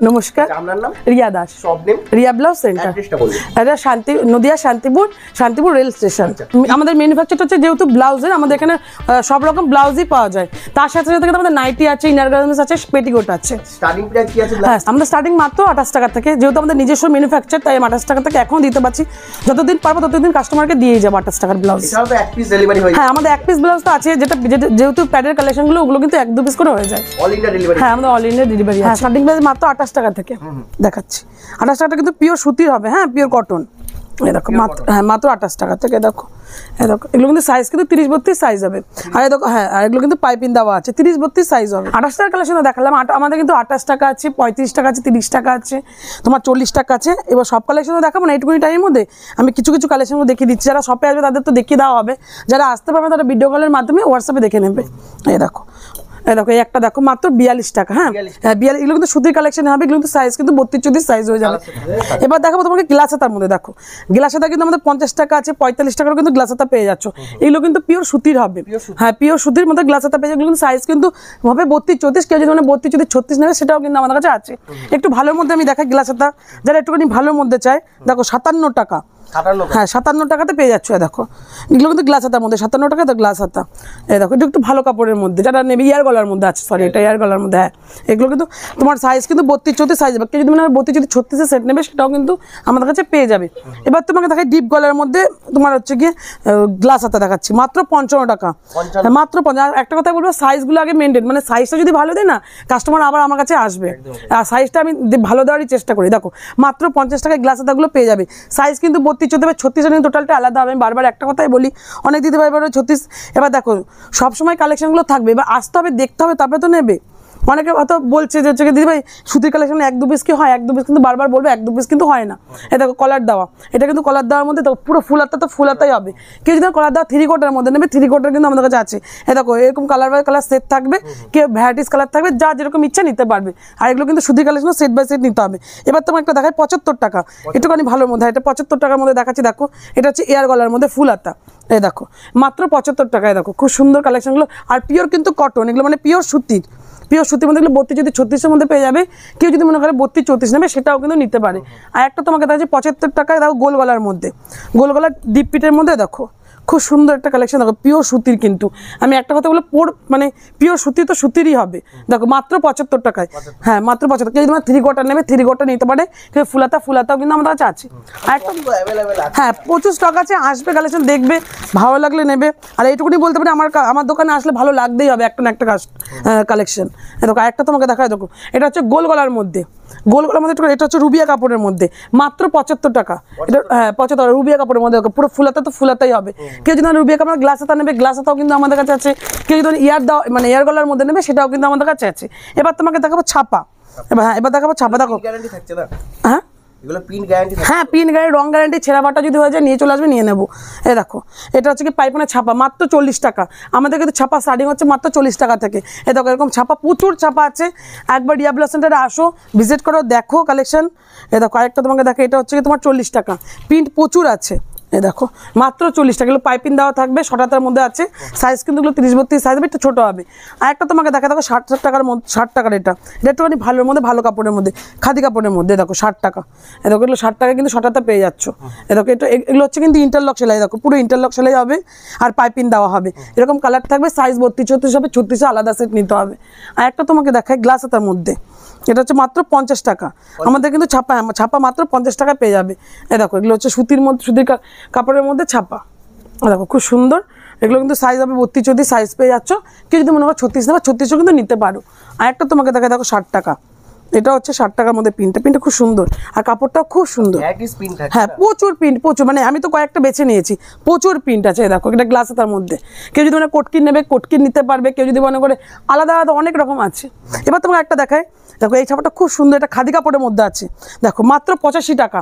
নমস্কার, আপনার নাম? Riya Das, shop name Riya blouse centre. এটা নদিয়া শান্তিপুর রেল স্টেশন। আমাদের ম্যানুফ্যাকচার হচ্ছে যেহেতু ব্লাউজের, আমাদের এখানে সব রকম ব্লাউজই পাওয়া যায়। তার সাথে সাথে আমাদের নাইটি আছে, ইনার গার্মেন্টস আছে, পেটিকোট আছে। স্টার্টিং প্রাইস কি আছে? হ্যাঁ, আমাদের স্টার্টিং মাত্র 28 টাকা থেকে। যেহেতু আমাদের নিজস্ব ম্যানুফ্যাকচার, তাই 28 টাকা থেকে এখন দিতে পারছি। যতদিন পারবো ততদিন কাস্টমারকে দিয়ে যাবো 28 টাকার ব্লাউজ। এছাড়াও তো এক পিস ডেলিভারি হয়। হ্যাঁ, আমাদের এক পিস ব্লাউজ তো আছে, যেহেতু প্যাডের কালেকশনগুলো ওগুলো কিন্তু 1-2 পিস করে হয়ে যায়। All India delivery? হ্যাঁ, আমাদের অল ইন্ডিয়া ডেলিভারি। হ্যাঁ, স্টার্টিং প্রাইস মাত্র 28 টাকা থেকে দেখাচ্ছি। 28 টাকাটা কিন্তু পিওর সুতির হবে। হ্যাঁ, পিওর কটন। এই দেখো মাত্র 28 টাকা থেকে। দেখো এগুলো কিন্তু সাইজ কিন্তু 30-32 সাইজ হবে। আর দেখো, হ্যাঁ, আর এগুলো কিন্তু পাইপিং দেওয়া আছে, 30-32 সাইজ হবে। 28 টাকার কালেকশন দেখালাম। আমাদের কিন্তু 28 টাকা আছে, 35 টাকা আছে, 30 টাকা আছে, তোমার 40 টাকা আছে। এবার সব কালেকশনও দেখাবো না এইটুকুনি টাইমের মধ্যে। আমি কিছু কালেকশন দেখিয়ে দিচ্ছি। যারা শপে আসবে তাদের তো দেখিয়ে দেওয়া হবে। যারা আসতে পারবে তারা ভিডিও কলের মাধ্যমে হোয়াটসঅ্যাপে দেখে নেবে। এই দেখো এই একটা দেখো মাত্র 42 টাকা। হ্যাঁ, 42। এগুলো কিন্তু সুতির কালেকশন হবে। এগুলো কিন্তু সাইজ কিন্তু 32-34 সাইজ হয়ে যাবে। এবার দেখাবো তোমাকে গ্লাস হাতার মধ্যে। দেখো গ্লাস হাতা কিন্তু আমাদের 50 টাকা আছে, 45 টাকারও কিন্তু গ্লাস হাতা পেয়ে যাচ্ছ। এগুলো কিন্তু পিওর সুতির হবে। হ্যাঁ, পিওর সুতির মধ্যে গ্লাস হাতা পেয়ে যাবে। কিন্তু সাইজ কিন্তু হবে 32-34। কেউ যদি মানে 32-36 নেবে সেটাও কিন্তু আমাদের কাছে আছে। একটু ভালোর মধ্যে আমি দেখাই গ্লাস হাতা। যারা একটুখানি ভালোর মধ্যে চায়, দেখো 57 টাকা। হ্যাঁ, 57 টাকাতে পেয়ে যাচ্ছ। দেখো এগুলো কিন্তু গ্লাস হাতার মধ্যে 57 টাকা। গ্লাস হাতা এই দেখো, এটা একটু ভালো কাপড়ের মধ্যে। যারা নেবে ইয়ার গলার মধ্যে আছে, সরি এটা ইয়ার গলার মধ্যে। হ্যাঁ, এগুলো কিন্তু তোমার সাইজ কিন্তু 32-34 সাইজ হবে। কেউ যদি মানে 32-36 সেট নেবে সেটাও কিন্তু আমাদের কাছে পেয়ে যাবে। এবার তোমাকে দেখাই ডিপ গলার মধ্যে তোমার হচ্ছে গিয়ে গ্লাস হাতা দেখাচ্ছি মাত্র 55 টাকা। হ্যাঁ, মাত্র 50। একটা কথা বলবো, সাইজগুলো আগে মেনটেন, মানে সাইজটা যদি ভালো দেয় না কাস্টমার আবার আমার কাছে আসবে। আর সাইজটা আমি ভালো দেওয়ারই চেষ্টা করি। দেখো মাত্র 50 টাকায় গ্লাস হাতাগুলো পেয়ে যাবে। সাইজ কিন্তু 32-34 টোটালটা আলাদা হবে। বারবার একটা কথাই বলি, অনেক দিতে পারবে 36। এবার দেখো সবসময় কালেকশনগুলো থাকবে, এবার আসতে হবে, দেখতে হবে, তারপরে তো নেবে। অনেকে হয়তো বলছে যে দিদি ভাই সুতির কালেকশন 1-2 পিস কি হয়? 1-2 পিস কিন্তু বারবার বলবে, 1-2 পিস কিন্তু হয় না। এটা দেখো কলার দেওয়া, এটা কিন্তু কলার দেওয়ার মধ্যে দেখো পুরো ফুল হাতা, তো ফুল হাতাই হবে। কেউ যদি কলার দেওয়া 3 কোয়ার্টার মধ্যে নেবে, 3 কোয়ার্টার কিন্তু আমাদের কাছে আছে। এ দেখো এরকম কালার বাই কালার সেট থাকবে, কেউ ভ্যারাইটিস কালার থাকবে, যা যেরকম ইচ্ছা নিতে পারবে। আর এগুলো কিন্তু সুতির কালেকশন সেট বাই সেট নিতে হবে। এবার তোমার একটা দেখায় 75 টাকা, একটুখানি ভালোর মধ্যে। এটা 75 টাকার মধ্যে দেখাচ্ছি। দেখো এটা হচ্ছে এয়ার গলার মধ্যে ফুল হাতা। এই দেখো মাত্র 75 টাকায়। দেখো খুব সুন্দর কালেকশনগুলো, আর পিওর কিন্তু কটন। এগুলো মানে পিওর সুতির মধ্যে। এগুলো 32-36-এর মধ্যে পেয়ে যাবে। কেউ যদি মনে করে 32-34 নেবে সেটাও কিন্তু নিতে পারে। আর একটা তোমাকে দেখাচ্ছি 75 টাকায়। দেখো গোল গলার মধ্যে, গোল গলার ডিপ পিটের মধ্যে। দেখো খুব সুন্দর একটা কালেকশন। দেখো পিওর সুতির কিন্তু আমি একটা কথা বলে মানে পিওর সুতি তো সুতিরই হবে। দেখো মাত্র 75 টাকায়। হ্যাঁ, মাত্র 75। কেউ যদি 3 কোয়ার্টার নেবে 3 কোয়ার্টার নিতে পারে। কেউ ফুলাতাও কিন্তু আমাদের কাছে আছে। আর একটা হ্যাঁ, প্রচুর স্টক আছে। আসবে, কালেকশন দেখবে, ভালো লাগলে নেবে। আর এইটুকুনি বলতে পারি, আমার দোকানে আসলে ভালো লাগতেই হবে একটা না একটা কালেকশন। দেখো একটা তোমাকে দেখায়। দেখো এটা হচ্ছে গোল গলার মধ্যে, এটা হচ্ছে রুবিয়া কাপড়ের মধ্যে মাত্র 75 টাকা। এটা হ্যাঁ 75 রুবিয়া কাপড়ের মধ্যে। পুরো ফুলাতা তো ফুলাতাই হবে। কেউ যদি রুবিয়া কাপড় গ্লাস হাতা নেবে, গ্লাস হাতাও কিন্তু আমাদের কাছে আছে। কেউ যদি ইয়ার গলার মধ্যে নেবে সেটাও কিন্তু আমাদের কাছে আছে। এবার তোমাকে দেখাবো ছাপা। এবার দেখাবো ছাপা। দেখো হ্যাঁ, এগুলো প্রিন্ট গ্যারান্টি? হ্যাঁ, প্রিন্ট গ্যারান্টি, রং গ্যারান্টি। ছেঁড়া বাটা যদি হয়ে যায় নিয়ে চলে আসবে, নিয়ে নেবো। এই দেখো এটা হচ্ছে কি পাইপনের ছাপা মাত্র 40 টাকা। আমাদের কিন্তু ছাপা স্টার্টিং হচ্ছে মাত্র 40 টাকা থেকে। এই দেখো এরকম ছাপা, প্রচুর ছাপা আছে। একবার রিয়া ব্লাউজ সেন্টারে আসো, ভিজিট করো, দেখো কালেকশন। এই দেখো আরেকটা তোমাকে দেখো, এটা হচ্ছে কি তোমার 40 টাকা। প্রিন্ট প্রচুর আছে। এই দেখো মাত্র 40 টাকা। এগুলো পাইপিং দেওয়া থাকবে, 60টার মধ্যে আছে। সাইজ কিন্তু এগুলো 30-32 সাইজ হবে, একটু ছোটো হবে। আর একটা তোমাকে দেখা দেখো 60 টাকার মধ্যে, 60 টাকার। এটা একটুখানি ভালোর মধ্যে, ভালো কাপড়ের মধ্যে, খাদি কাপড়ের মধ্যে। দেখো 60 টাকা। এ দেখো এগুলো 60 টাকা কিন্তু 60টাতে পেয়ে যাচ্ছ। এ দেখো এগুলো হচ্ছে কিন্তু ইন্টারলক সেলাই। দেখো পুরো ইন্টারলক সেলাই হবে, আর পাইপিং দেওয়া হবে। এরকম কালার থাকবে, সাইজ 32-34 হবে, 36 আলাদা সেট নিতে হবে। আর একটা তোমাকে দেখায় গ্লাস হাতার মধ্যে। এটা হচ্ছে মাত্র 50 টাকা। আমাদের কিন্তু ছাপা মাত্র 50 টাকায় পেয়ে যাবে। এই দেখো এগুলো হচ্ছে সুতির মধ্যে, সুতির কাপড়ের মধ্যে ছাপা। দেখো খুব সুন্দর। এগুলো কিন্তু সাইজ হবে 32-34 সাইজ পেয়ে যাচ্ছ। কেউ যদি মনে করো 36 নেবে, 36ও কিন্তু নিতে পারো। আর একটা তোমাকে দেখা দেখো 60 টাকা। এটা হচ্ছে 60 টাকার মধ্যে। প্রিন্টটা খুব সুন্দর, আর কাপড়টাও খুব সুন্দর। হ্যাঁ, প্রচুর প্রিন্ট, প্রচুর। মানে আমি তো কয়েকটা বেছে নিয়েছি, প্রচুর প্রিন্ট আছে। দেখো এটা গ্লাস হাতার মধ্যে। কেউ যদি মানে কোটকিন নেবে, কোটকিন নিতে পারবে। কেউ যদি মনে করে আলাদা আলাদা অনেক রকম আছে। এবার তোমাকে একটা দেখায়। দেখো এই ছাপাটা খুব সুন্দর, এটা খাদি কাপড়ের মধ্যে আছে। দেখো মাত্র 85 টাকা।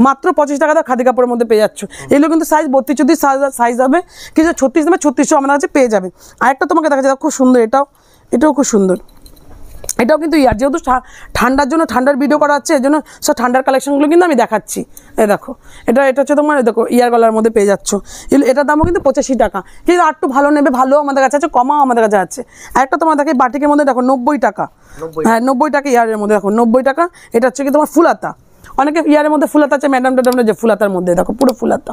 মাত্র 25 টাকা দাও, খাদি কাপড়ের মধ্যে পেয়ে যাচ্ছ। এগুলো কিন্তু সাইজ 32-34 সাইজ হবে। কিন্তু 36 নেবে, 36ও আমাদের কাছে পেয়ে যাবে। আর একটা তোমাকে দেখা যায় খুব সুন্দর, এটাও খুব সুন্দর। এটাও কিন্তু ইয়ার, যেহেতু ঠান্ডার জন্য ঠান্ডার ভিডিও করা হচ্ছে, এই জন্য সব ঠান্ডার কালেকশনগুলো কিন্তু আমি দেখাচ্ছি। এই দেখো এটা হচ্ছে তোমার, দেখো ইয়ার গলার মধ্যে পেয়ে যাচ্ছ। এটার দামও কিন্তু 85 টাকা। কিন্তু আর একটু ভালো নেবে, ভালো আমাদের কাছে আছে, কমাও আমাদের কাছে আছে। একটা তোমার দেখে বাটিকের মধ্যে দেখো 90 টাকা, হ্যাঁ 90 টাকা ইয়ারের মধ্যে দেখো 90 টাকা। এটা হচ্ছে কি তোমার ফুলাতা, অনেকে ইয়ারের মধ্যে ফুলাতা আছে, ম্যাডাম ট্যাডামের যে ফুলাতার মধ্যে দেখো পুরো ফুলাতা,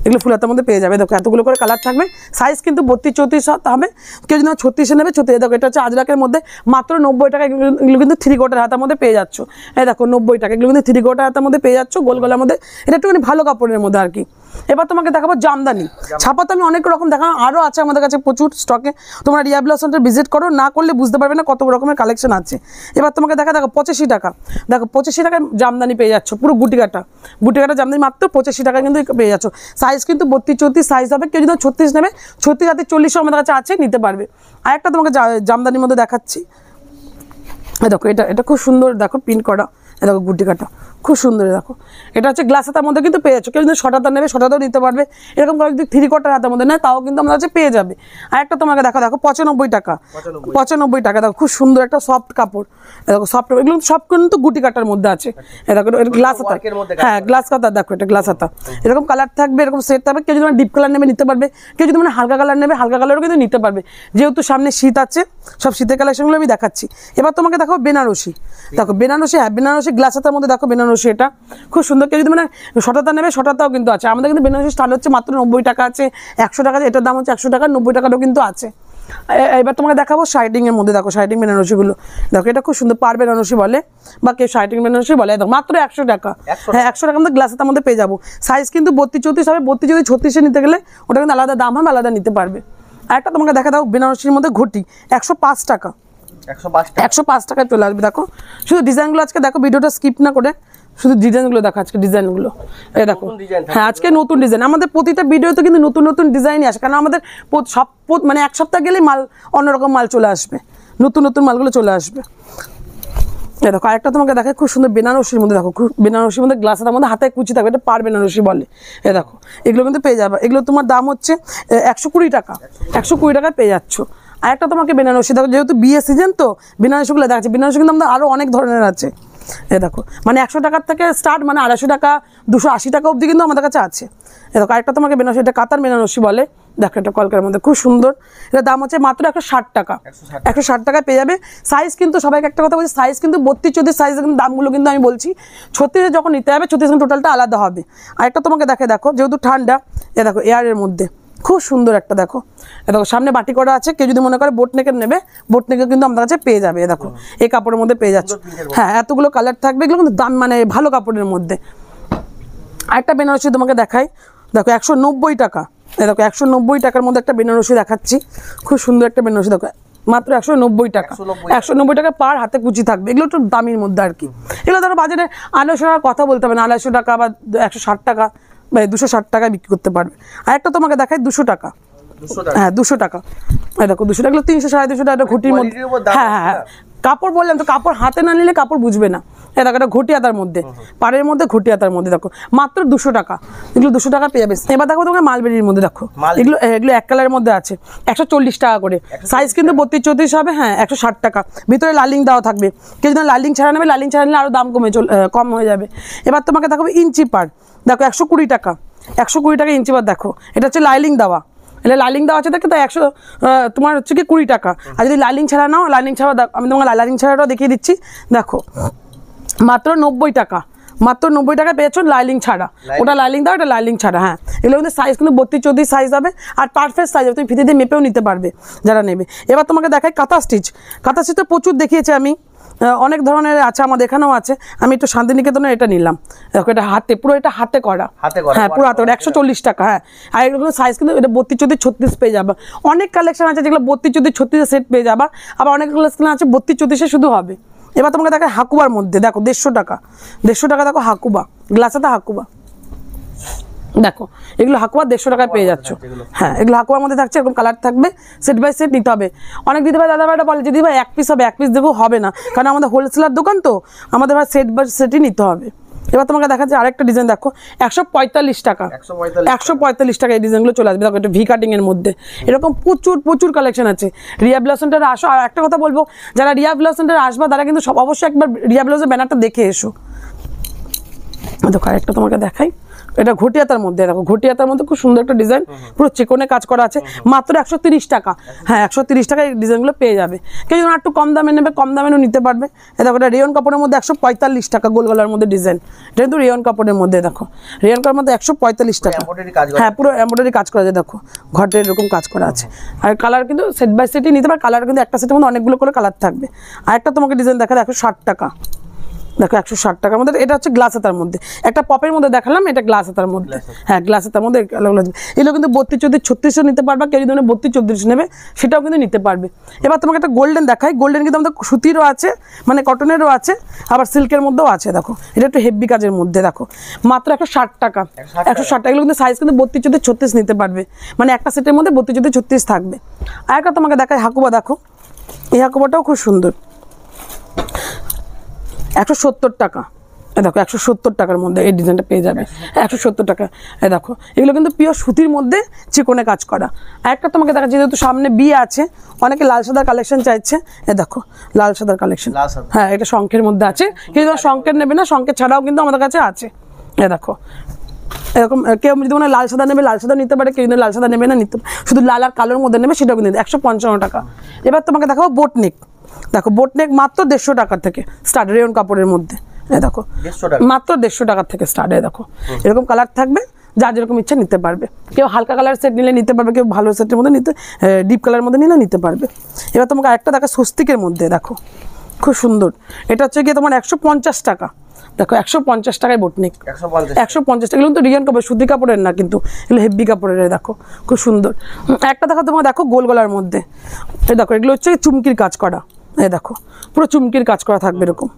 এগুলো ফুলাতার মধ্যে পেয়ে যাবে। দেখো এতগুলো করে কালার থাকবে, সাইজ কিন্তু 32-34 হবে। কেউ যদি 36 নেবে 36। দেখো এটা হচ্ছে আজরাকের মধ্যে মাত্র 90 টাকা। এগুলো কিন্তু 3/4 হাতার মধ্যে পেয়ে যাচ্ছ। এই দেখো 90 টাকা, এগুলো কিন্তু 3/4 হাতার মধ্যে পেয়ে যাচ্ছ, গোল গলার মধ্যে। এটা একটুখানি ভালো কাপড়ের মধ্যে আর কি। এবার তোমাকে দেখাবো জামদানি। ছাপা তো আমি অনেক রকম দেখাবো, আরও আছে আমাদের কাছে প্রচুর স্টকে। তোমরা রিয়া ব্লসমটা ভিজিট করো, না করলে বুঝতে পারবে না কত রকমের কালেকশন আছে। এবার তোমাকে দেখো 85 টাকা। দেখো 85 টাকায় জামদানি পেয়ে যাচ্ছ, পুরো গুটি কাটা জামদানি মাত্র 85 টাকা কিন্তু পেয়ে যাচ্ছ। সাইজ কিন্তু 32-34 সাইজ হবে। কেউ যদি 36 নেবে, 36 হাতে 40 আমাদের কাছে আছে, নিতে পারবে। আর একটা তোমাকে জামদানির মধ্যে দেখাচ্ছি। দেখো এটা খুব সুন্দর, দেখো পিন করা, দেখো গুটি কাটা খুব সুন্দর। দেখো এটা হচ্ছে গ্লাস হাতার মধ্যে কিন্তু পেয়ে যাচ্ছ। কেউ যদি শর্ট হাতা নেবে শর্ট নিতে পারবে। এরকম করে যদি 3/4 হাতার মধ্যে নেয় তাও কিন্তু আমাদের কাছে পেয়ে যাবে। আর একটা তোমাকে দেখো 95 টাকা। 95 টাকা দেখো খুব সুন্দর একটা সফট কাপড়। দেখো সফট, এগুলো সব কিন্তু গুটি কাটার মধ্যে আছে। দেখো গ্লাস হাতা, হ্যাঁ গ্লাস হাতা, দেখো এটা গ্লাস হাতা। এরকম কালার থাকবে, এরকম সেট থাকবে। কেউ যদি ডিপ কালার নেবে নিতে পারবে, কেউ যদি হালকা কালার নেবে হালকা কালারও কিন্তু নিতে পারবে। যেহেতু সামনে শীত আছে, সব শীতের কালেকশনগুলো আমি দেখাচ্ছি। এবার তোমাকে দেখো বেনারসি। দেখো বেনারসি, হ্যাঁ বেনারসি গ্লাস হাতার মধ্যে দেখো বেনারসি, এটা খুব সুন্দর। কেউ যদি শটাতা নেবে শটাতাও কিন্তু আছে। আমাদের কিন্তু বেনারসি স্টাইল হচ্ছে মাত্র 90 টাকা আছে, 100 টাকা আছে। এটার দাম হচ্ছে 100 টাকা, 90 টাকারও কিন্তু আছে। এবার তোমাকে দেখাবো শাইটিংয়ের মধ্যে। দেখো শাইটিং বেনারসিগুলো, দেখো এটা খুব সুন্দর, পার বেনারসি বলে বা কেউ শাইটিং বেনারসি বলে। দেখো মাত্র 100 টাকা, হ্যাঁ 100 টাকা আমাদের গ্লাস হাতার মধ্যে পেয়ে যাবো। সাইজ কিন্তু 32-34 হবে। 32 যদি 36-এ নিতে গেলে ওটা কিন্তু আলাদা দাম হবে, আলাদা নিতে পারবে। আর একটা তোমাকে দেখা দাও বেনারসির মধ্যে ঘটি, 105 টাকা। 105 টাকায় চলে আসবে। দেখো শুধু ডিজাইনগুলো আজকে দেখো, ভিডিওটা স্কিপ না করে শুধু ডিজাইনগুলো দেখো, আজকে ডিজাইনগুলো এই দেখো। হ্যাঁ আজকে নতুন ডিজাইন, আমাদের প্রতিটা ভিডিওতে কিন্তু নতুন নতুন ডিজাইনই আসে, কারণ আমাদের মানে এক সপ্তাহ গেলেই মাল অন্যরকম মাল চলে আসবে, নতুন নতুন মালগুলো চলে আসবে। এই দেখো আরেকটা তোমাকে দেখায় খুব সুন্দর বেনারসির মধ্যে। দেখো খুব বেনারসির মধ্যে গ্লাস হাতার মধ্যে হাতে কুচি থাকবে, এটা পার বেনারসি বলে। এই দেখো এগুলো কিন্তু পেয়ে যাবে। এগুলো তোমার দাম হচ্ছে 120 টাকা। 120 টাকায় পেয়ে যাচ্ছ। আর একটা তোমাকে বেনারসি দেখো, যেহেতু বিয়ে সিজন তো বেনারসিগুলো দেখাচ্ছে। বেনারসি কিন্তু আমাদের আরও অনেক ধরনের আছে। এ দেখো মানে 100 টাকার থেকে স্টার্ট, মানে 250 টাকা 280 টাকা অবধি কিন্তু আমাদের কাছে আছে। এ দেখো আরেকটা তোমাকে বেনারসি, এটা কাতার বেনারসি বলে। দেখো এটা কলকার মধ্যে খুব সুন্দর। এটার দাম হচ্ছে মাত্র 160 টাকা। 160 টাকায় পেয়ে যাবে। সাইজ কিন্তু সবাইকে একটা কথা বলছি, সাইজ কিন্তু 32-34 সাইজের কিন্তু দামগুলো কিন্তু আমি বলছি। 36 যখন নিতে হবে 36 টোটালটা আলাদা হবে। আরেকটা তোমাকে দেখো যেহেতু ঠান্ডা, এ দেখো এয়ারের মধ্যে খুব সুন্দর একটা। দেখো দেখো সামনে বাটি করা আছে। কেউ যদি মনে করে বোট নেকের নেবে, বোট নেকের কিন্তু আমাদের কাছে পেয়ে যাবে। দেখো এই কাপড়ের মধ্যে পেয়ে যাচ্ছে, হ্যাঁ এতগুলো কালার থাকবে। এগুলো কিন্তু দাম মানে ভালো কাপড়ের মধ্যে। আরেকটা বেনারসি তোমাকে দেখাই, দেখো 190 টাকা। দেখো 190 টাকার মধ্যে একটা বেনারসি দেখাচ্ছি, খুব সুন্দর একটা বেনারসি। দেখো মাত্র 190 টাকা। 190 টাকা পার হাতে কুচি থাকবে। এগুলো একটু দামির মধ্যে আর কি। এগুলো ধরো বাজারে 250 টাকার কথা বলতে হবে না, 250 টাকা বা 160 টাকা বা 260 টাকায় বিক্রি করতে পারবে। আর একটা তোমাকে দেখাই 200 টাকা। হ্যাঁ 200 টাকা। দেখো 200 টাকা, 300-250 টাকা ঘটির মধ্যে। হ্যাঁ হ্যাঁ কাপড় বললাম তো, কাপড় হাতে না নিলে কাপড় বুঝবে না। দেখো এটা ঘটি হাতার মধ্যে, পাড়ের মধ্যে ঘটি হাতার মধ্যে। দেখো মাত্র 200 টাকা। এগুলো 200 টাকা পেয়ে যাবে। এবার দেখো তোমাকে মালবেরির মধ্যে। দেখো এগুলো এক কালারের মধ্যে আছে, 140 টাকা করে। সাইজ কিন্তু 32-34 হবে, হ্যাঁ 160 টাকা। ভিতরে লালিং দেওয়া থাকবে। কেউ যদি লালিং ছাড়া নেবে, লালিং ছাড়া নিলে আরও দাম কম হয়ে যাবে। এবার তোমাকে দেখাবো ইঞ্চি পার। দেখো 120 টাকা। 120 টাকা ইঞ্চি পার। দেখো এটা হচ্ছে লাইলিং দেওয়া, এটা লাইলিং দেওয়া আছে দেখো, তাই 100 তোমার হচ্ছে কি 20 টাকা। আর যদি লাইলিং ছাড়া নাও, লাইলিং ছাড়া আমি তোমাকে লাইলিং ছাড়াটাও দেখিয়ে দিচ্ছি। দেখো মাত্র 90 টাকা। মাত্র 90 টাকা পেয়েছো লাইলিং ছাড়া। ওটা লাইলিং দাও, এটা লাইলিং ছাড়া। হ্যাঁ এগুলো কিন্তু সাইজ কিন্তু 32-34 সাইজ হবে, আর পারফেক্ট সাইজ হবে। তুমি ফিতে দিয়ে মেপেও নিতে পারবে যারা নেবে। এবার তোমাকে দেখাই কাঁথা স্টিচ। কাঁথা স্টিচ তো প্রচুর দেখিয়েছি আমি, অনেক ধরনের আছে, আমাদের এখানেও আছে। আমি একটু শান্তিনিকেতনে এটা নিলাম। দেখো এটা হাতে, পুরো এটা হাতে করা, হ্যাঁ পুরো হাতে। 140 টাকা। হ্যাঁ আর এগুলো সাইজ কিন্তু এটা 32-34-36 পেয়ে যাবে। অনেক কালেকশন আছে যেগুলো 32-34-36 সেট পেয়ে যাবা, আবার অনেক কালেকশন আছে 32-34 শুধু হবে। এবার তোমাকে দেখো হাকুবার মধ্যে। দেখো 150 টাকা। 150 টাকা। দেখো হাকুবা, গ্লাসেতে হাকুবা। দেখো এগুলো হাকুয়া 150 টাকায় পেয়ে যাচ্ছ। হ্যাঁ এগুলো হাকুয়ার মধ্যে থাকছে, এরকম কালার থাকবে। সেট বাই সেট নিতে হবে। অনেক দিদি ভাই দাদা ভাইটা বলে যদি ভাই 1 পিস হবে, 1 পিস দেবো, হবে না, কারণ আমাদের হোলসেলার দোকান তো, আমাদের ভাই সেট বাই সেটই নিতে হবে। এবার তোমাকে দেখাচ্ছি আরেকটা ডিজাইন দেখো 145 টাকা 145 টাকা এই ডিজাইনগুলো চলে আসবে। দেখো এটা ভি কাটিং এর মধ্যে এরকম প্রচুর প্রচুর কালেকশন আছে। রিয়া ব্লাউজ সেন্টারে আসো। আর একটা কথা বলবো, যারা রিয়া ব্লাউজ সেন্টারে আসবা তারা কিন্তু সব অবশ্যই একবার রিয়া ব্লাউজের ব্যানারটা দেখে এসো। দেখো আরেকটা তোমাকে দেখাই, এটা ঘটিয়াতার মধ্যে, দেখো ঘটিয়াতার মধ্যে খুব সুন্দর একটা ডিজাইন, পুরো চিকনে কাজ করা আছে, মাত্র 130 টাকা। হ্যাঁ 130 টাকায় এই ডিজাইনগুলো পেয়ে যাবে। কেউ যদি একটু কম দামে নেবে কম দামেও নিতে পারবে। দেখো এটা রেয়ন কাপড়ের মধ্যে 145 টাকা, গোল গলার মধ্যে ডিজাইন, এটা কিন্তু রেয়ন কাপড়ের মধ্যে। দেখো রেয়ন কাপড়ের মধ্যে 145 টাকা। হ্যাঁ পুরো এমব্রয়ডারি কাজ করা আছে, দেখো ঘটের এরকম কাজ করা আছে। আর কালার কিন্তু সেট বাই সেটই নিতে পারে, কালার কিন্তু একটা সেটের মধ্যে অনেকগুলো করে কালার থাকবে। আর একটা তোমাকে ডিজাইন দেখা 160 টাকা। দেখো 160 টাকার মধ্যে, এটা হচ্ছে গ্লাস হাতার মধ্যে, একটা পপের মধ্যে দেখালাম, এটা গ্লাস হাতার মধ্যে। হ্যাঁ গ্লাস হাতার মধ্যে এগুলো কিন্তু 32, 34, 36 নিতে পারবে। কেউ যদি 32, 34 নেবে সেটাও কিন্তু নিতে পারবে। এবার তোমাকে একটা গোল্ডেন দেখাই, গোল্ডেন কিন্তু আমাদের সুতিরও আছে, মানে কটনেরও আছে, আবার সিল্কের মধ্যেও আছে। দেখো এটা একটু হেভি কাজের মধ্যে, দেখো মাত্র 160 টাকা। 160 টাকা। এগুলো কিন্তু সাইজ কিন্তু 32, 34, 36 নিতে পারবে, মানে একটা সেটের মধ্যে 32, 34, 36 থাকবে। আর একটা তোমাকে দেখাই হাকুবা, দেখো এই হাকুবাটাও খুব সুন্দর, 170 টাকা। দেখো 170 টাকার মধ্যে এই ডিজাইনটা পেয়ে যাবে, 170 টাকা। দেখো এগুলো কিন্তু পিওর সুতির মধ্যে চিকনে কাজ করা। একটা তোমাকে দেখা, যেহেতু সামনে বিয়ে আছে, অনেকে লাল সাদার কালেকশন চাইছে, দেখো লাল সাদার কালেকশন। হ্যাঁ এটা শঙ্খের মধ্যে আছে, কিন্তু শঙ্খের নেবে না, শঙ্খের ছাড়াও কিন্তু আমাদের কাছে আছে। দেখো এরকম কেউ যদি মনে লাল সাদা নেবে লাল সাদা নিতে পারে, কেউ যদি লাল সাদা নেবে না নিতে, শুধু লাল আর কালোর মধ্যে নেবে সেটাও কিন্তু 155 টাকা। এবার তোমাকে দেখাবো বোটনেক। দেখো বোটনেক মাত্র 150 টাকা থেকে স্টার্ট, রেয়ন কাপড়ের মধ্যে। দেখো মাত্র 150 টাকা থেকে স্টার্ট। দেখো এরকম কালার থাকবে, যার যেরকম ইচ্ছা নিতে পারবে। কেউ হালকা কালার সেট নিলে নিতে পারবে, কেউ ভালো সেটের মধ্যে নিতে, ডিপ কালারের মধ্যে নিলে নিতে পারবে। এবার তোমাকে আরেকটা দেখা স্বস্তিকের মধ্যে, দেখো খুব সুন্দর, এটা হচ্ছে গিয়ে তোমার 150 টাকা। দেখো 150 টাকায় বোটনেক, 150 টাকা। এগুলো কিন্তু রিয়ন কাপড়, সুতি কাপড়ের না কিন্তু, এগুলো হেভি কাপড়ের। দেখো খুব সুন্দর। একটা দেখো তোমার, দেখো গোল গলার মধ্যে, এই দেখো এগুলো হচ্ছে চুমকির কাজ করা। দেখো পুরো চুমকির কাজ করা থাকবে এরকম।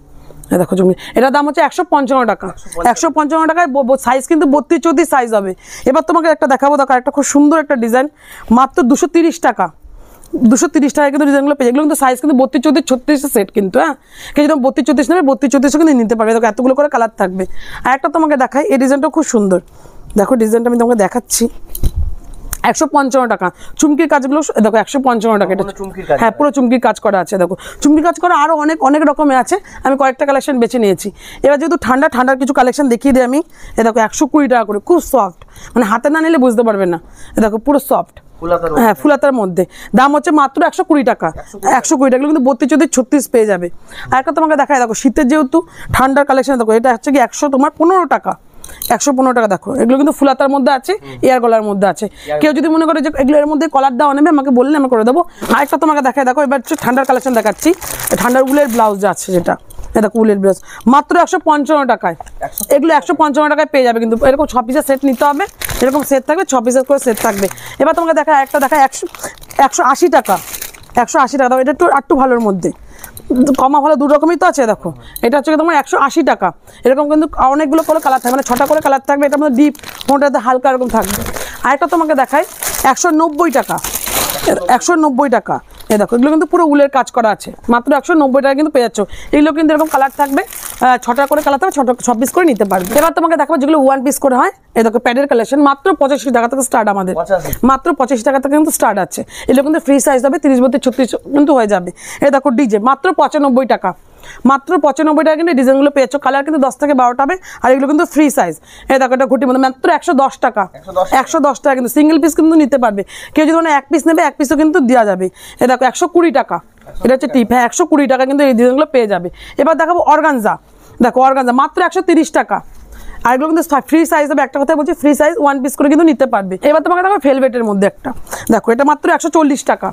দেখো চুমকি, এটার দাম হচ্ছে 155 টাকা। 155 টাকায় সাইজ কিন্তু 32, 34 সাইজ হবে। এবার তোমাকে একটা দেখাবো, দেখো একটা খুব সুন্দর একটা ডিজাইন, মাত্র 230 টাকা। 230 টাকায় কিন্তু ডিজাইনগুলো পেয়ে, এগুলো কিন্তু সাইজ কিন্তু 32, 34, 36 সেট কিন্তু। হ্যাঁ কেউ যদি 32, 34 নেবে 32, 34 কিন্তু নিতে পারবে। দেখো এতগুলো করে কালার থাকবে। আর একটা তোমাকে দেখাই, এই ডিজাইনটা খুব সুন্দর। দেখো ডিজাইনটা আমি তোমাকে দেখাচ্ছি, 155 টাকা। চুমকির কাজগুলো দেখো 155 টাকা। এটা হ্যাঁ পুরো চুমকির কাজ করা আছে। দেখো চুমকির কাজ করা আরও অনেক অনেক রকমের আছে, আমি কয়েকটা কালেকশন বেছে নিয়েছি। এবার যেহেতু ঠান্ডার কিছু কালেকশন দেখিয়ে দিই আমি। দেখো 120 টাকা করে, খুব সফট, মানে হাতে না নিলে বুঝতে পারবে না। দেখো পুরো সফট, হ্যাঁ ফুলাতার মধ্যে, দাম হচ্ছে মাত্র 120 টাকা। 120 টাকা কিন্তু 32, 34, 36 পেয়ে যাবে। আর একটা তোমাকে দেখায়, দেখো শীতের যেহেতু ঠান্ডার কালেকশন, দেখো এটা হচ্ছে কি 115 টাকা। 115 টাকা। দেখো এগুলো কিন্তু ফুলাতার মধ্যে আছে, এয়ার গলার মধ্যে আছে। কেউ যদি মনে করে যে এগুলো এর মধ্যে কলার দেওয়া নেবে, আমাকে বললে আমি করে দেবো। আরেকটা তোমাকে দেখায়, দেখো এবার হচ্ছে ঠান্ডার কালেকশন দেখাচ্ছি, ঠান্ডার উলের ব্লাউজ আছে যেটা, দেখো উলের ব্লাউজ মাত্র 155 টাকায়। এগুলো 155 টাকায় পেয়ে যাবে। কিন্তু এরকম 6 পিসের সেট নিতে হবে, এরকম সেট থাকবে, 6 পিসের করে সেট থাকবে। এবার তোমাকে দেখা একটা দেখা 180 টাকা। 180 টাকা। এটা একটু ভালোর মধ্যে, কমা ভালো দু রকমই তো আছে। দেখো এটা হচ্ছে তোমার 180 টাকা। এরকম কিন্তু অনেকগুলো করে কালার থাকবে, মানে 6টা করে কালার থাকবে। এটার মধ্যে ডিপ, কোনটাতে হালকা এরকম থাকবে। আরেকটা তোমাকে দেখাই 190 টাকা। 190 টাকা। দেখো এগুলো কিন্তু পুরো উলের কাজ করা আছে, মাত্র 190 টাকা কিন্তু পেয়ে যাচ্ছ। এগুলো কিন্তু এরকম কালার থাকবে, 6টা করে কালার থাকবে, 6 পিস করে নিতে পারবে। এবার তোমাকে দেখাবো যেগুলো 1 পিস করে হয়। এই দেখো প্যাডের কালেকশন, মাত্র 85 টাকা থেকে স্টার্ট আমাদের, মাত্র 85 টাকা থেকে কিন্তু স্টার্ট আছে। এগুলো কিন্তু ফ্রি সাইজ হবে, 30, 32, 36 কিন্তু হয়ে যাবে। এই দেখো ডিজে মাত্র 95 টাকা। মাত্র 95 টাকা কিন্তু ডিজাইনগুলো পেয়েছো। কালার কিন্তু 10 থেকে 12টা হবে, আর এগুলো কিন্তু ফ্রি সাইজ। এই দেখো এটা ঘটির মধ্যে মাত্র 110 টাকা। 110 টাকা কিন্তু সিঙ্গেল পিস কিন্তু নিতে পারবে। কেউ যদি মানে 1 পিস নেবে 1 পিসও কিন্তু দেওয়া যাবে। এই দেখো 120 টাকা। এটা হচ্ছে টিপ। হ্যাঁ 120 টাকা কিন্তু এই ডিজাইনগুলো পেয়ে যাবে। এবার দেখাবো অর্গানজা। দেখো অর্গানজা মাত্র 130 টাকা। আর এগুলো কিন্তু ফ্রি সাইজ হবে, একটা কথা বলছি, ফ্রি সাইজ 1 পিস করে কিন্তু নিতে পারবে। এবার তোমাকে দেখো ভেলভেটের মধ্যে একটা, দেখো এটা মাত্র 140 টাকা।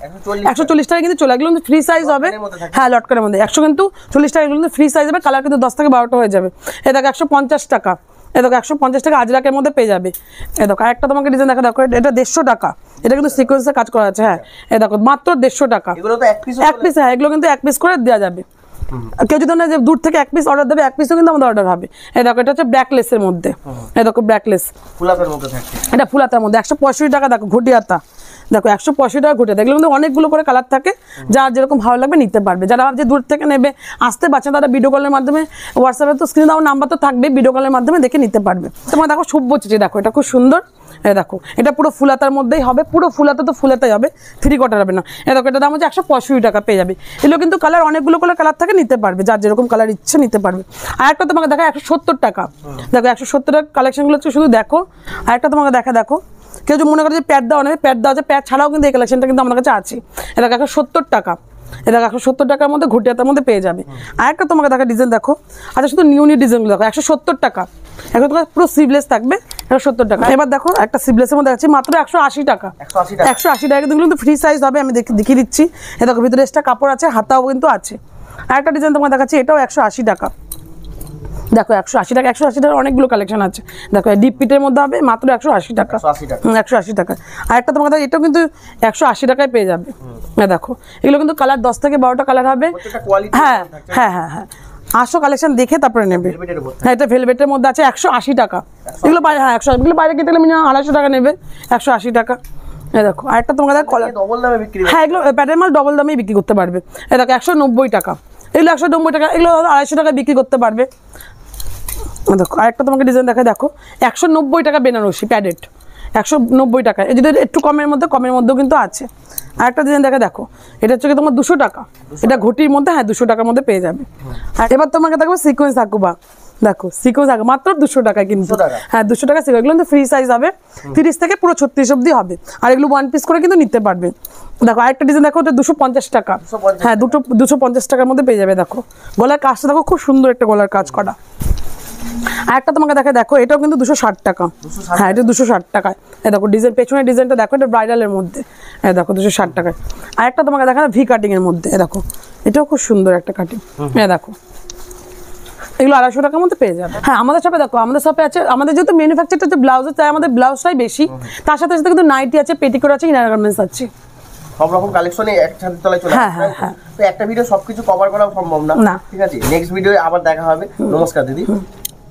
140 টাকা কিন্তু চলে, এগুলো কিন্তু ফ্রি সাইজ হবে। হ্যাঁ লটকারের মধ্যে 100 কিন্তু 40 টাকা, এগুলো কিন্তু ফ্রি সাইজ হবে। কালার কিন্তু 10 থেকে 12টা হয়ে যাবে। এই দেখো 150 টাকা। এই দেখো 150 টাকা আজরাকের মধ্যে পেয়ে যাবে। এই দেখো একটা তোমাকে ডিজাইন দেখো, দেখো এটা 150 টাকা। এটা কিন্তু সিকোয়েন্সে কাজ করা আছে। হ্যাঁ এই দেখো মাত্র 150 টাকা। এক পিস, হ্যাঁ এগুলো কিন্তু 1 পিস করে দেওয়া যাবে। কেউ যদি না যে দূর থেকে 1 পিস অর্ডার দেবে, 1 পিসও কিন্তু আমাদের অর্ডার হবে। এই দেখো এটা হচ্ছে ব্ল্যাকলেসের মধ্যে। এই দেখো ব্ল্যাকলেস, ফুলাতার মধ্যে থাকে, এটা ফুলাতার মধ্যে 165 টাকা। দেখো ঘটি হাতা, দেখো 185 টাকা ঘুটে, এগুলো কিন্তু অনেকগুলো করে কালার থাকে, যার যেরকম ভালো লাগবে নিতে পারবে। যারা ভাবছে দূর থেকে নেবে, আসতে পারছে না, তারা ভিডিও কলের মাধ্যমে, হোয়াটসঅ্যাপে তো স্ক্রিনে দেওয়ার নাম্বার তো থাকবে, ভিডিও কলের মাধ্যমে দেখে নিতে পারবে। তোমার দেখো সব্যসাচী, দেখো এটা খুব সুন্দর, দেখো এটা পুরো ফুলাতার মধ্যেই হবে, পুরো ফুলাতে তো ফুলাতেই হবে, থ্রি কোয়ার্টার হবে না। দেখো এটা দাম হচ্ছে 165 টাকা পেয়ে যাবে। এগুলো কিন্তু কালার অনেকগুলো করে কালার থাকে, নিতে পারবে, যার যেরকম কালার ইচ্ছে নিতে পারবে। আর একটা তোমাকে দেখা 170 টাকা, দেখো 170 টাকা কালেকশনগুলো হচ্ছে শুধু দেখো। আর একটা তোমাকে দেখো, কেউ যদি মনে করে যে প্যাড দেওয়া নেবে, প্যাড দেওয়া আছে, প্যাড ছাড়াও কিন্তু এই কালেকশনটা কিন্তু আমার কাছে আছে। এটা 170 টাকা, এটা 170 টাকার মধ্যে ঘুটে হাতার মধ্যে পেয়ে যাবে। আর একটা তোমাকে দেখা ডিজাইন দেখো, আচ্ছা শুধু নিউ ডিজাইনগুলো দেখো, 170 টাকা, এখন তোমার পুরো সিভলেস থাকবে 170 টাকা। এবার দেখো একটা সিভলেসের মধ্যে আছে মাত্র 180 টাকা, 180 টাকা কিন্তু ফ্রি সাইজ হবে, আমি দেখিয়ে দিচ্ছি। এ দেখো ভিতরে এক্সট্রা কাপড় আছে, হাতাও কিন্তু আছে। আর একটা ডিজাইন তোমাকে দেখাচ্ছি, এটাও 180 টাকা, দেখো 180 টাকা, 180 টাকার অনেকগুলো কালেকশন আছে। দেখো ডিপ পিটের মধ্যে হবে মাত্র 180 টাকা, 180 টাকা। আর একটা তোমাকে এটাও কিন্তু 180 টাকায় পেয়ে যাবে। দেখো এগুলো কিন্তু কালার 10 থেকে 12টা কালার হবে। হ্যাঁ হ্যাঁ হ্যাঁ হ্যাঁ, আসো কালেকশন দেখে তারপরে নেবে। হ্যাঁ এটা ভেলভেটের মধ্যে আছে 180 টাকা, এগুলো বাইরে, হ্যাঁ 180, এগুলো বাইরে কিনতে গেলে মিনিমাম 250 টাকা নেবে, 180 টাকা। দেখো আরেকটা তোমাকে দেখো কলার, হ্যাঁ এগুলো প্যাডের মাল ডবল দামেই বিক্রি করতে পারবে। দেখো 190 টাকা, এগুলো 190 টাকা, এগুলো 250 টাকায় বিক্রি করতে পারবে। দেখো আরেকটা তোমাকে ডিজাইন দেখো 190 টাকা বেনারসি প্যাডেড, 190 টাকা। এই যদি একটু কমের মধ্যেও কিন্তু আছে। আরেকটা ডিজাইন দেখো, এটা হচ্ছে তোমার 200 টাকা, এটা ঘটির মধ্যে, হ্যাঁ 200 টাকার মধ্যে পেয়ে যাবে। আর এবার তোমাকে দেখো সিকোয়েন্স আকুবা, দেখো সিকোয়েন্স আকুবা মাত্র 200 টাকায় কিন্তু, হ্যাঁ 200 টাকা সিকোয়েন্স, এগুলো কিন্তু ফ্রি সাইজ হবে, 30 থেকে পুরো 36 অবধি হবে। আর এগুলো 1 পিস করে কিন্তু নিতে পারবে। দেখো আরেকটা ডিজাইন দেখো, এটা 250 টাকা, হ্যাঁ 250 টাকার মধ্যে পেয়ে যাবে। দেখো গলার কাজটা দেখো, খুব সুন্দর একটা গলার কাজ করা। আর একটা তোমাকে দেখো, এটাও কিন্তু 260 টাকা, হ্যাঁ এটা 260 টাকায়। দেখো ডিজাইন, পেছনের ডিজাইনটা দেখো, এটা ব্রাইডালের মধ্যে, দেখো 260 টাকায়। আর একটা তোমাকে দেখো ভি কাটিং এর মধ্যে, দেখো এটাও খুব সুন্দর একটা কাটিং, দেখো এগুলো 250 টাকার মধ্যে পেয়ে যাবে। হ্যাঁ আমাদের শপে দেখো, আমাদের শপে আছে, আমাদের যেহেতু ম্যানুফ্যাকচারটা হচ্ছে ব্লাউজের, তাই আমাদের ব্লাউজটাই বেশি, তার সাথে সাথে কিন্তু নাইটি আছে, পেটিকোট আছে, ইনার গার্মেন্টস আছে, সব রকম কালেকশনে একসাথে তলায় চলে আসে। হ্যাঁ, তো একটা ভিডিও সবকিছু কভার করা সম্ভব না, ঠিক আছে। নেক্সট ভিডিও আবার দেখা হবে। নমস্কার দিদি।